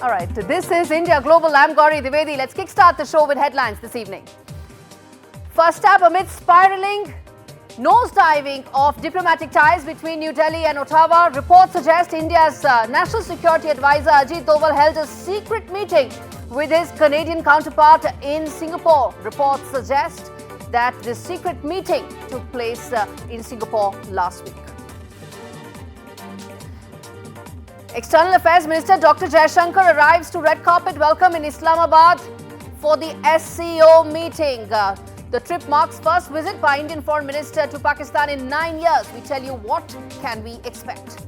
All right, this is India Global. I'm Gaurie, Dwivedi. Let's kickstart the show with headlines this evening. First up, amid spiraling nosediving of diplomatic ties between New Delhi and Ottawa, reports suggest India's National Security Advisor Ajit Doval held a secret meeting with his Canadian counterpart in Singapore. Reports suggest that this secret meeting took place in Singapore last week. External Affairs Minister Dr. Jaishankar arrives to red carpet welcome in Islamabad for the SCO meeting. The trip marks first visit by Indian Foreign Minister to Pakistan in 9 years. We tell you what can we expect.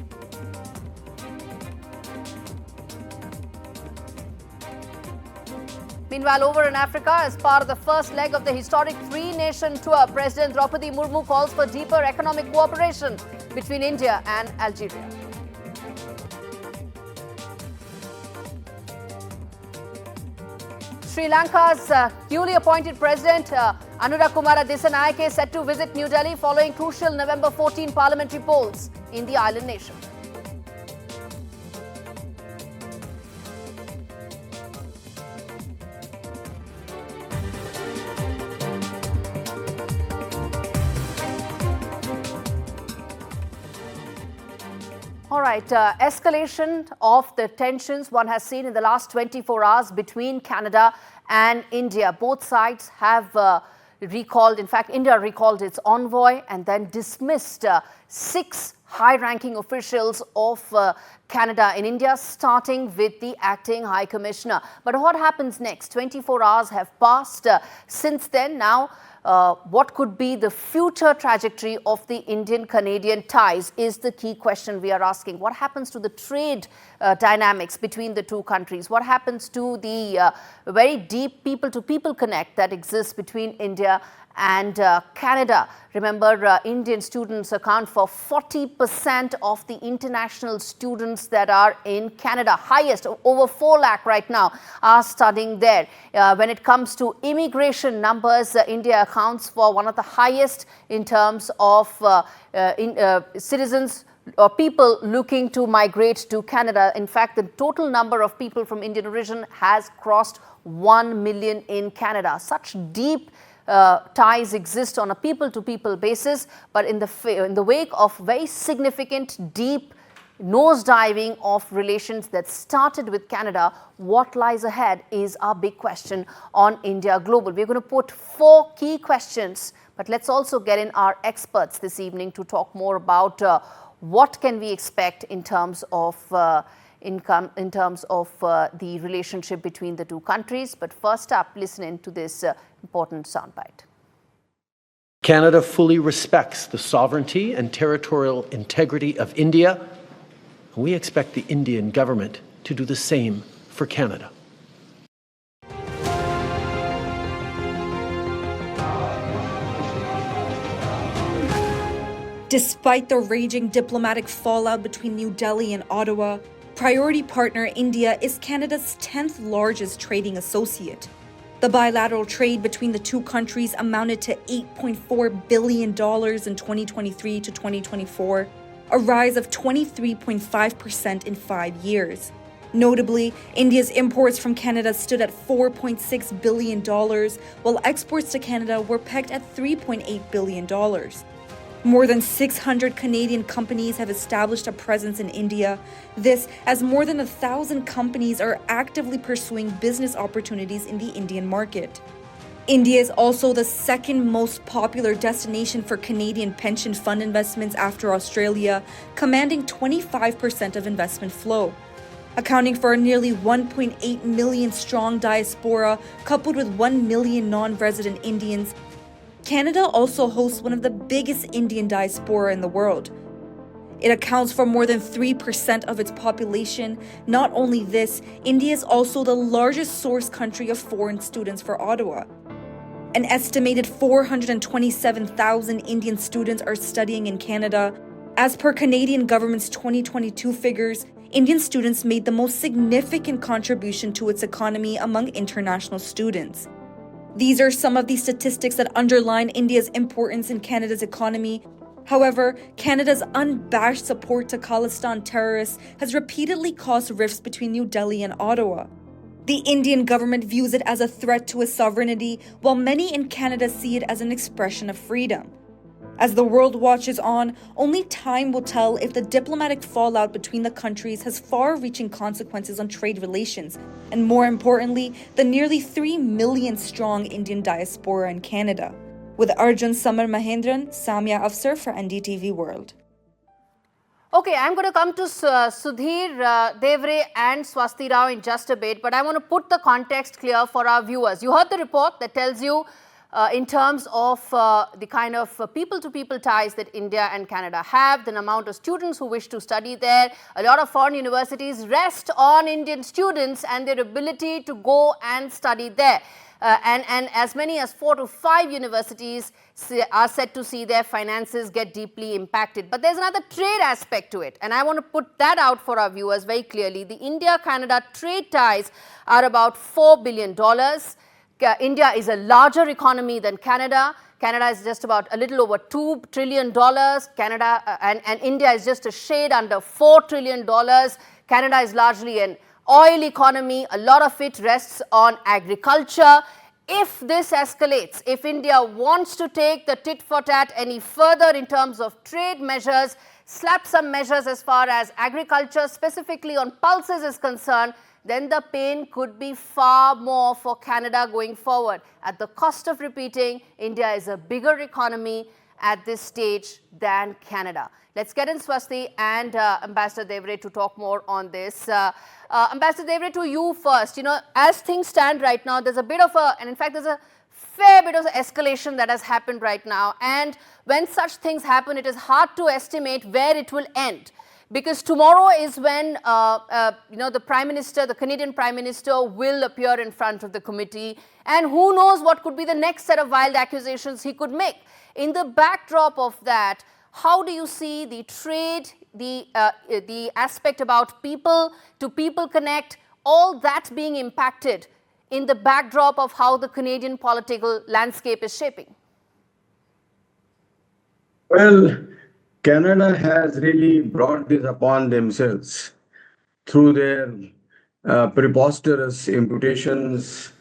Meanwhile, over in Africa, as part of the first leg of the historic three-nation tour, President Draupadi Murmu calls for deeper economic cooperation between India and Algeria. Sri Lanka's newly appointed President Anurakkumara Dissanayake is set to visit New Delhi following crucial November 14 parliamentary polls in the island nation. All right, escalation of the tensions one has seen in the last 24 hours between Canada and India. Both sides have recalled, in fact, India recalled its envoy and then dismissed 6 high-ranking officials of Canada in India, starting with the acting High Commissioner. But what happens next? 24 hours have passed since then. Now, what could be the future trajectory of the Indian-Canadian ties is the key question we are asking. What happens to the trade dynamics between the two countries? What happens to the very deep people-to-people connect that exists between India and Canada? Remember, Indian students account for 40% of the international students that are in Canada. Highest, over 4 lakh right now, are studying there. When it comes to immigration numbers, India accounts for one of the highest in terms of citizens or people looking to migrate to Canada. In fact, the total number of people from Indian origin has crossed 1 million in Canada. Such deep ties exist on a people-to-people basis, but in the wake of very significant, deep nosediving of relations that started with Canada, what lies ahead is our big question on India Global. We're going to put 4 key questions, but let's also get in our experts this evening to talk more about what can we expect in terms of the relationship between the two countries. But first up, listen in to this important soundbite. Canada fully respects the sovereignty and territorial integrity of India. We expect the Indian government to do the same for Canada. Despite the raging diplomatic fallout between New Delhi and Ottawa, priority partner India is Canada's 10th largest trading associate. The bilateral trade between the two countries amounted to $8.4 billion in 2023 to 2024, a rise of 23.5% in 5 years. Notably, India's imports from Canada stood at $4.6 billion, while exports to Canada were pegged at $3.8 billion. More than 600 Canadian companies have established a presence in India. This, as more than 1,000 companies are actively pursuing business opportunities in the Indian market. India is also the second most popular destination for Canadian pension fund investments after Australia, commanding 25% of investment flow. Accounting for a nearly 1.8 million strong diaspora, coupled with 1 million non-resident Indians, Canada also hosts one of the biggest Indian diaspora in the world. It accounts for more than 3% of its population. Not only this, India is also the largest source country of foreign students for Ottawa. An estimated 427,000 Indian students are studying in Canada. As per Canadian government's 2022 figures, Indian students made the most significant contribution to its economy among international students. These are some of the statistics that underline India's importance in Canada's economy. However, Canada's unabashed support to Khalistani terrorists has repeatedly caused rifts between New Delhi and Ottawa. The Indian government views it as a threat to its sovereignty, while many in Canada see it as an expression of freedom. As the world watches on, only time will tell if the diplomatic fallout between the countries has far-reaching consequences on trade relations, and more importantly, the nearly 3 million strong Indian diaspora in Canada. With Arjun Samar Mahendran, Samya Afsar for NDTV World. Okay, I'm going to come to Sudhir Devre and Swasti Rao in just a bit, but I want to put the context clear for our viewers. You heard the report that tells you in terms of the kind of people-to-people ties that India and Canada have, the amount of students who wish to study there. A lot of foreign universities rest on Indian students and their ability to go and study there. And as many as 4 to 5 universities are said to see their finances get deeply impacted. But there's another trade aspect to it, and I want to put that out for our viewers very clearly. The India-Canada trade ties are about $4 billion. India is a larger economy than Canada. Canada is just about a little over $2 trillion. Canada and India is just a shade under $4 trillion. Canada is largely an oil economy. A lot of it rests on agriculture. If this escalates, if India wants to take the tit-for-tat any further in terms of trade measures, slap some measures as far as agriculture, specifically on pulses, is concerned, then the pain could be far more for Canada going forward. At the cost of repeating, India is a bigger economy at this stage than Canada. Let's get in Swasti and Ambassador Devre to talk more on this. Ambassador Devre, to you first. You know, as things stand right now, there's a bit of and in fact, there's a fair bit of escalation that has happened right now. And when such things happen, it is hard to estimate where it will end. Because tomorrow is when, the Prime Minister, the Canadian Prime Minister, will appear in front of the committee. And who knows what could be the next set of wild accusations he could make. In the backdrop of that, how do you see the trade, the aspect about people-to-people connect, all that being impacted in the backdrop of how the Canadian political landscape is shaping? Well, Canada has really brought this upon themselves through their preposterous imputations,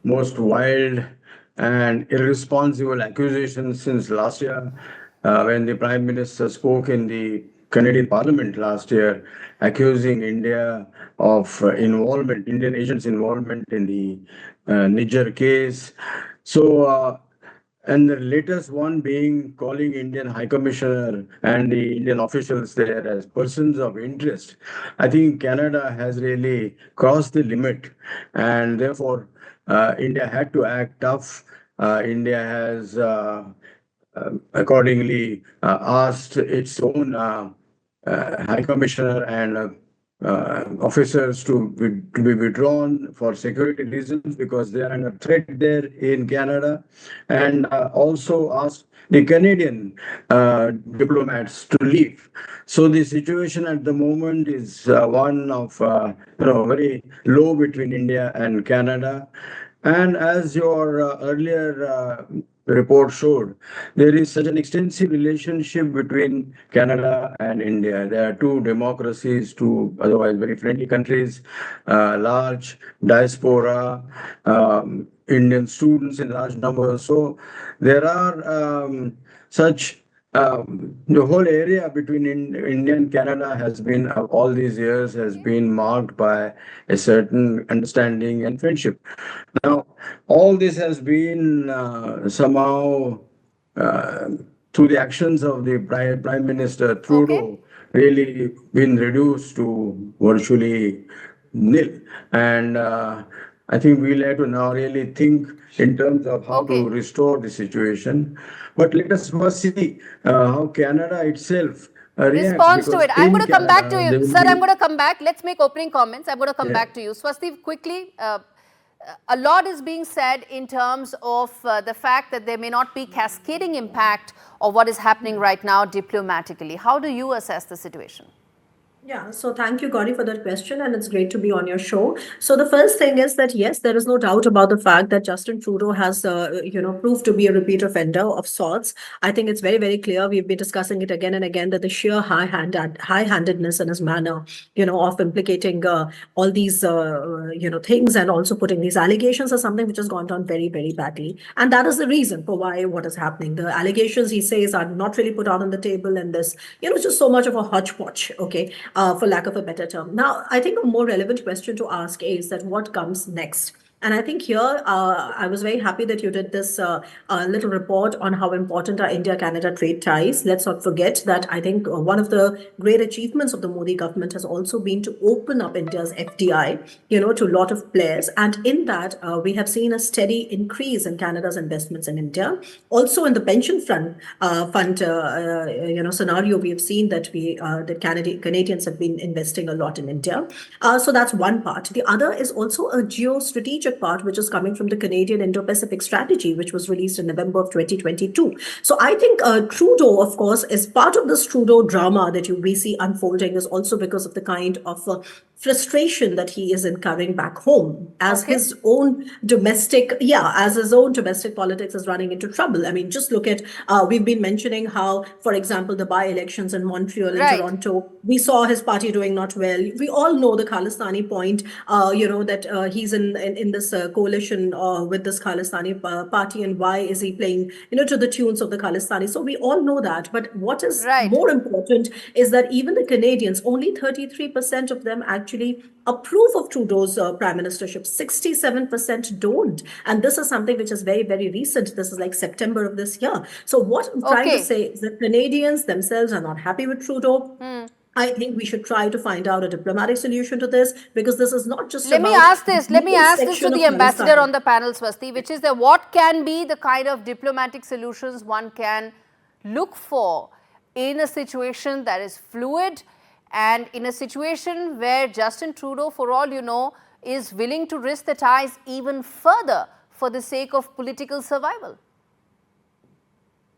most wild and irresponsible accusations since last year. When the Prime Minister spoke in the Canadian Parliament last year, accusing India of involvement, Indian agents' involvement in the Nijjar case. So, and the latest one being calling Indian High Commissioner and the Indian officials there as persons of interest. I think Canada has really crossed the limit, and therefore India had to act tough. India has accordingly asked its own High Commissioner and officers to be withdrawn for security reasons because they are under threat there in Canada, and also asked the Canadian diplomats to leave. So the situation at the moment is one of very low between India and Canada. And as your earlier report showed, there is such an extensive relationship between Canada and India. There are two democracies, two otherwise very friendly countries, large diaspora, Indian students in large numbers. So there are the whole area between India and Canada has been, all these years, has been marked by a certain understanding and friendship. Now, all this has been somehow, through the actions of the Prime Minister Trudeau, really been reduced to virtually nil. And I think we'll have to now really think in terms of how to restore the situation. But let us first see how Canada itself responds to it. I'm going to come back to you. Sir, I'm going to come back. Let's make opening comments. I'm going to come back to you. Swasti, quickly, a lot is being said in terms of the fact that there may not be cascading impact of what is happening right now diplomatically. How do you assess the situation? Yeah, so thank you, Gauri, for that question, and it's great to be on your show. So the first thing is that yes, there is no doubt about the fact that Justin Trudeau has, proved to be a repeat offender of sorts. I think it's very, very clear. We've been discussing it again and again that the sheer high-handedness in his manner, of implicating all these, things and also putting these allegations are something which has gone down very, very badly, and that is the reason for why what is happening. The allegations he says are not really put out on the table, and this, just so much of a hodgepodge. Okay, for lack of a better term. Now, I think a more relevant question to ask is that what comes next? And I think here, I was very happy that you did this little report on how important are India-Canada trade ties. Let's not forget that I think one of the great achievements of the Modi government has also been to open up India's FDI, to a lot of players. And in that, we have seen a steady increase in Canada's investments in India. Also, in the pension fund scenario, we have seen that Canadians have been investing a lot in India. So that's one part. The other is also a geostrategic part, which is coming from the Canadian Indo-Pacific strategy, which was released in November of 2022. So I think Trudeau, of course, is part of this Trudeau drama that we see unfolding is also because of the kind of frustration that he is incurring back home as his own domestic politics is running into trouble. I mean, just look at, we've been mentioning how, for example, the by-elections in Montreal and Toronto, we saw his party doing not well. We all know the Khalistani point, that he's in this coalition with this Khalistani party, and why is he playing, to the tunes of the Khalistani. So we all know that. But what is more important is that even the Canadians, only 33% of them actually approve of Trudeau's prime ministership. 67% don't. And this is something which is very, very recent. This is like September of this year. So what I'm trying to say is that Canadians themselves are not happy with Trudeau. I think we should try to find out a diplomatic solution to this, because this is not just Let me ask this to the ambassador on the panel, Swasti, which is that what can be the kind of diplomatic solutions one can look for in a situation that is fluid and in a situation where Justin Trudeau, for all you know, is willing to risk the ties even further for the sake of political survival?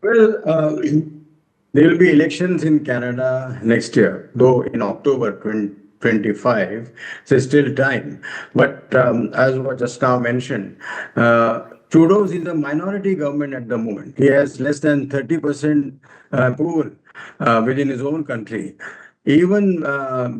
Well, there will be elections in Canada next year, though in October 2025, so still time. But as was just now mentioned, Trudeau's is a minority government at the moment. He has less than 30% approval within his own country. Even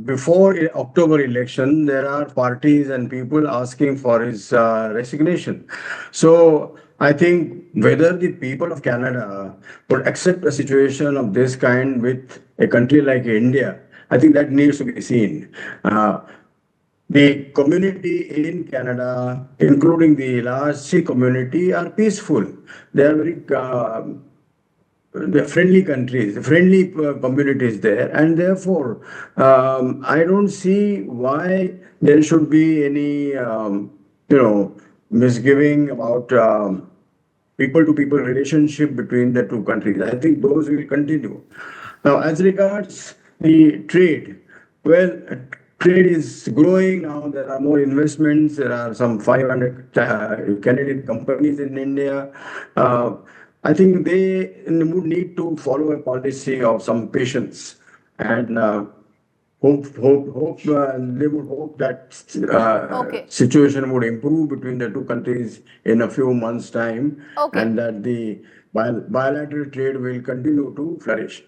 before October election, there are parties and people asking for his resignation. So I think whether the people of Canada would accept a situation of this kind with a country like India, I think that needs to be seen. The community in Canada, including the large Sikh community, are peaceful. They are very the friendly countries, friendly communities there, and therefore I don't see why there should be any misgiving about people-to-people relationship between the two countries. I think those will continue. Now, as regards the trade, well, trade is growing now. There are more investments. There are some 500 Canadian companies in India. I think they would need to follow a policy of some patience, and they would hope that situation would improve between the two countries in a few months' time, and that the bilateral trade will continue to flourish.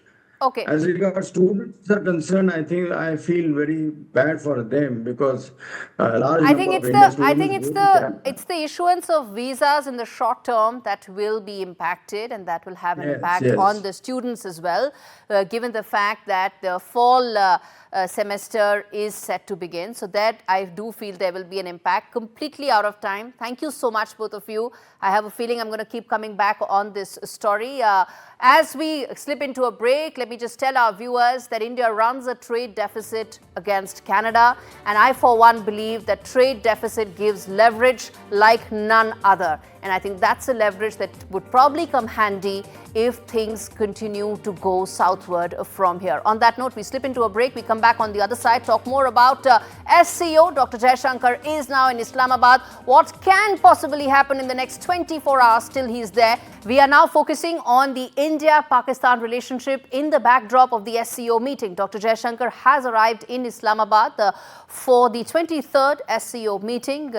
As regards students are concerned, I feel very bad for them, because I think it's the issuance of visas in the short term that will be impacted, and that will have an impact on the students as well, given the fact that the fall semester is set to begin. So that I do feel there will be an impact. Completely out of time. Thank you so much, both of you. I have a feeling I'm going to keep coming back on this story. As we slip into a break, let me just tell our viewers that India runs a trade deficit against Canada, and I for one believe that trade deficit gives leverage like none other, and I think that's a leverage that would probably come handy if things continue to go southward from here. On that note, we slip into a break. We come back on the other side, talk more about SCO. Dr. Jaishankar is now in Islamabad. What can possibly happen in the next 24 hours till he's there? We are now focusing on the India-Pakistan relationship in the backdrop of the SCO meeting. Dr. Jaishankar has arrived in Islamabad for the 23rd SCO meeting.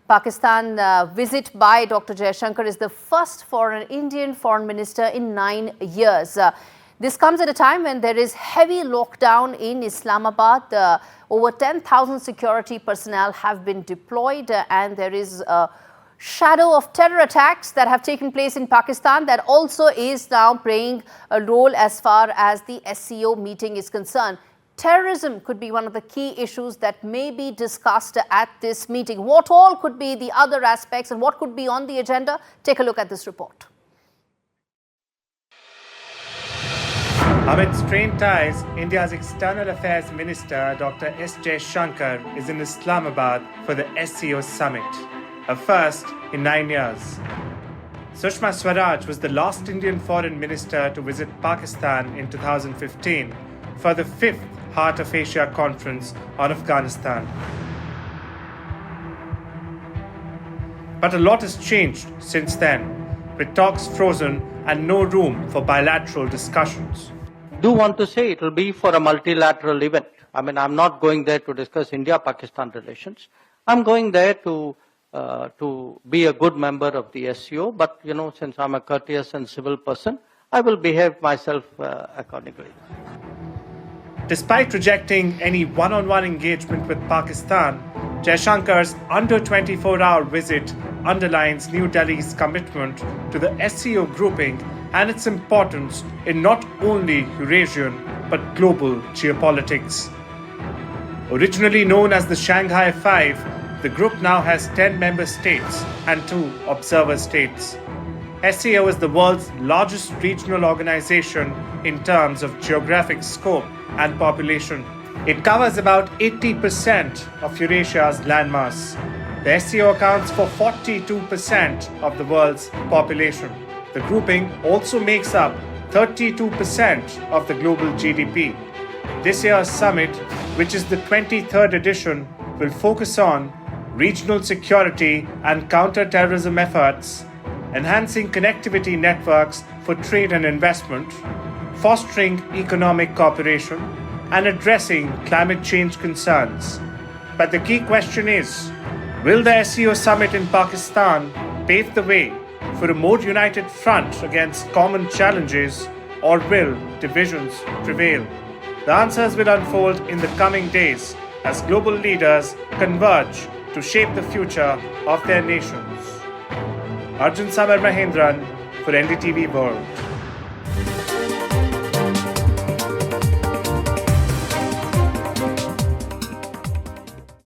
Pakistan visit by Dr. Jaishankar is the first for an Indian foreign minister in 9 years. This comes at a time when there is heavy lockdown in Islamabad. Over 10,000 security personnel have been deployed and there is a shadow of terror attacks that have taken place in Pakistan that also is now playing a role as far as the SCO meeting is concerned. Terrorism could be one of the key issues that may be discussed at this meeting. What all could be the other aspects and what could be on the agenda? Take a look at this report. Amid strained ties, India's External Affairs Minister Dr. S. Jaishankar is in Islamabad for the SCO Summit, a first in 9 years. Sushma Swaraj was the last Indian foreign minister to visit Pakistan in 2015 for the 5th Heart of Asia Conference on Afghanistan. But a lot has changed since then, with talks frozen and no room for bilateral discussions. Do want to say it will be for a multilateral event. I mean, I'm not going there to discuss India-Pakistan relations. I'm going there to be a good member of the SCO, but, you know, since I'm a courteous and civil person, I will behave myself accordingly. Despite rejecting any one-on-one engagement with Pakistan, Jaishankar's under 24-hour visit underlines New Delhi's commitment to the SCO grouping and its importance in not only Eurasian but global geopolitics. Originally known as the Shanghai Five, the group now has 10 member states and 2 observer states. SCO is the world's largest regional organization in terms of geographic scope and population. It covers about 80% of Eurasia's landmass. The SCO accounts for 42% of the world's population. The grouping also makes up 32% of the global GDP. This year's summit, which is the 23rd edition, will focus on regional security and counter-terrorism efforts, enhancing connectivity networks for trade and investment, fostering economic cooperation, and addressing climate change concerns. But the key question is, will the SCO Summit in Pakistan pave the way for a more united front against common challenges, or will divisions prevail? The answers will unfold in the coming days as global leaders converge to shape the future of their nations. Arjun Samar Mahendran for NDTV World.